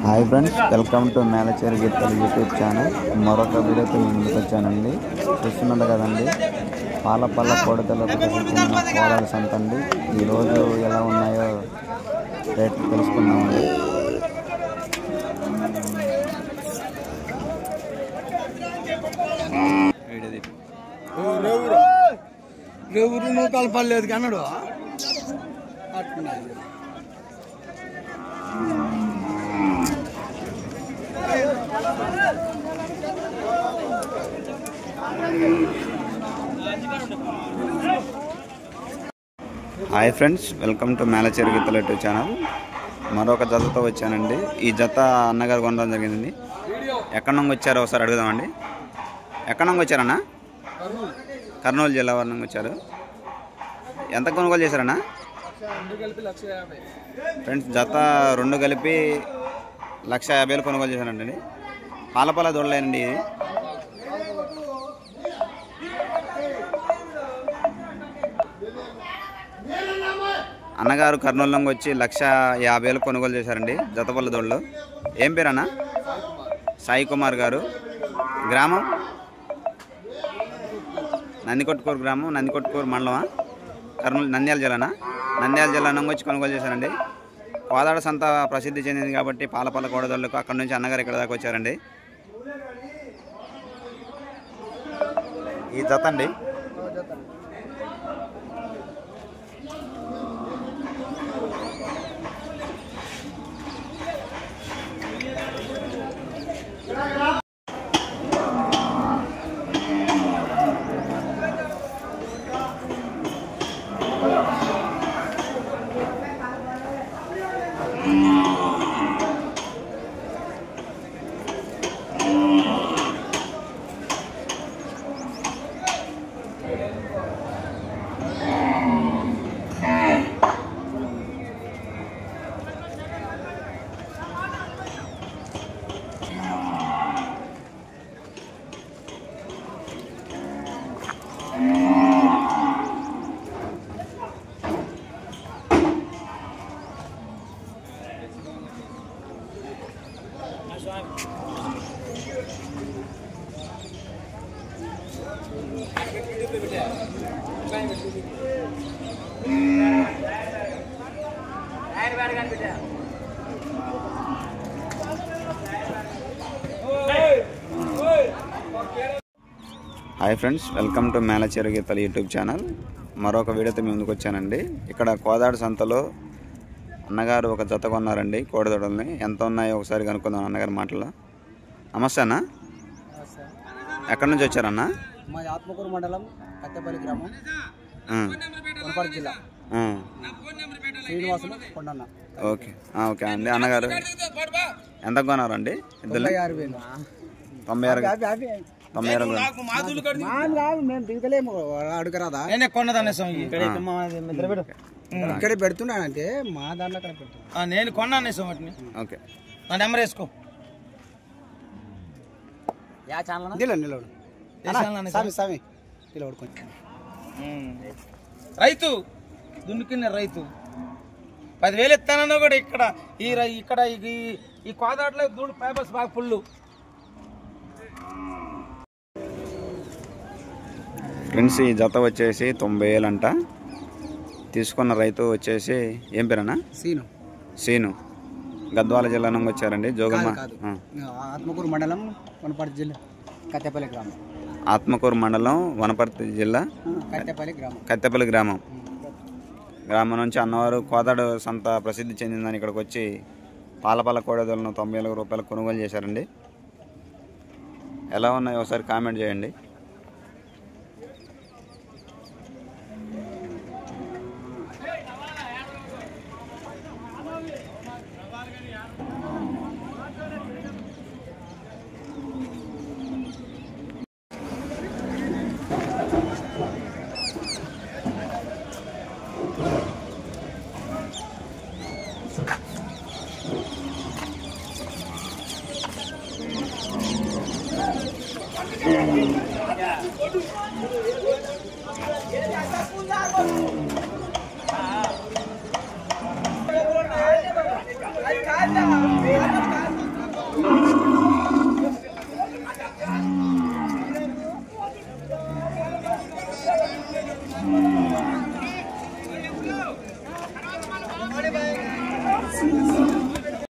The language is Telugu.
హాయ్ ఫ్రెండ్స్, వెల్కమ్ టు మేలచేరి గిత్తలు యూట్యూబ్ ఛానల్. మరొక వీడియోతో మీ ముందుకు వచ్చానండి. చూస్తున్నారు కదండి, పాలపల్ల కోడతలకు చెందిన కోడల సంత అండి. ఈరోజు ఎలా ఉన్నాయో రేట్లు తెలుసుకున్నామండి. రేవురు నూకాలు పర్లేదు కన్నాడు. హాయ్ ఫ్రెండ్స్, వెల్కమ్ టు మేలచేరి గిత్తలు యూట్యూబ్ ఛానల్. మరొక జతతో వచ్చానండి. ఈ జత అన్నగారు కొనడం జరిగిందండి. ఎక్కడి నుంచి వచ్చారో ఒకసారి అడుగుదామండి. ఎక్కడి నుంచి వచ్చారన్నా? కర్నూలు జిల్లా వారి నుంచి వచ్చారు. ఎంత కొనుగోలు చేశారన్నా? ఫ్రెండ్స్, జత రెండు కలిపి 1,50,000 కొనుగోలు చేశారంటండి. పాలపాల దొడలేనండి ఇది. అన్నగారు కర్నూలు నుంచి వచ్చి 1,50,000 కొనుగోలు చేశారండి జతపల్ల దొడలు. ఏం పేరన్నా? సాయి కుమార్ గారు. గ్రామం నందికొట్కూరు గ్రామం, నందికొట్కూరు మండలమా, కర్నూలు, నంద్యాల జిల్లానా? నంద్యాల జిల్లా నుంచి వచ్చి కొనుగోలు చేశారండి. కోదాడ సంత ప్రసిద్ధి చెందింది కాబట్టి పాలపల్ల కోడదొళ్ళకు అక్కడ నుంచి అన్నగారు ఇక్కడ దాకా వచ్చారండి. ఈ జత అండి. హాయ్ ఫ్రెండ్స్, వెల్కమ్ టు మేలచేరి గిత్తలు యూట్యూబ్ ఛానల్. మరొక వీడియోతో మీ ముందుకు వచ్చానండి. ఇక్కడ కోదాడ సంతలో అన్నగారు ఒక జత కొన్నారండి కోడదొడల్ని. ఎంత ఉన్నాయో ఒకసారి కనుక్కుందాం అన్నగారి మాటల్లో. నమస్తే అన్న, ఎక్కడి నుంచి వచ్చారన్నా? మా ఆత్మకూరు మండలం కత్తెపల్లి గ్రామం, వనపర్తి జిల్లా. శ్రీనివాసులు కొండన్న. ఓకే ఓకే అండి. అన్నగారు ఎంత కొన్నారండి? 96,000 అడుగురాదా? ఇక్కడ పెడుతున్నానంటే మా దాంట్లో పెడుతున్నా. నేను కొన్నాను వాటిని. ఓకే, నా నెంబర్ వేసుకో. రైతు దున్నుకున్న రైతు 10,000 ఇస్తానన్నా కూడా ఇక్కడ ఈ కోదాట్లో దూడు పేపర్స్ బాగా ఫుల్. ఫ్రెండ్స్, ఈ జత వచ్చేసి 90,000 అంట. తీసుకున్న రైతు వచ్చేసి ఏం పేరన్నా? సీను. గద్వాల జిల్లా నుంచి వచ్చారండి. జోగమ్మ, ఆత్మకూరు మండలం, వనపర్తి జిల్లా, కత్తెపల్లి గ్రామం. ఆత్మకూరు మండలం, వనపర్తి జిల్లా, కత్తెపల్లి గ్రామం నుంచి అన్నవారు కోదాడ సంత ప్రసిద్ధి చెందిందని ఇక్కడికి వచ్చి పాలపల్ల కోడదొలను 90,000 రూపాయలు కొనుగోలు చేశారండి. ఎలా ఉన్నాయో ఒకసారి కామెంట్ చేయండి.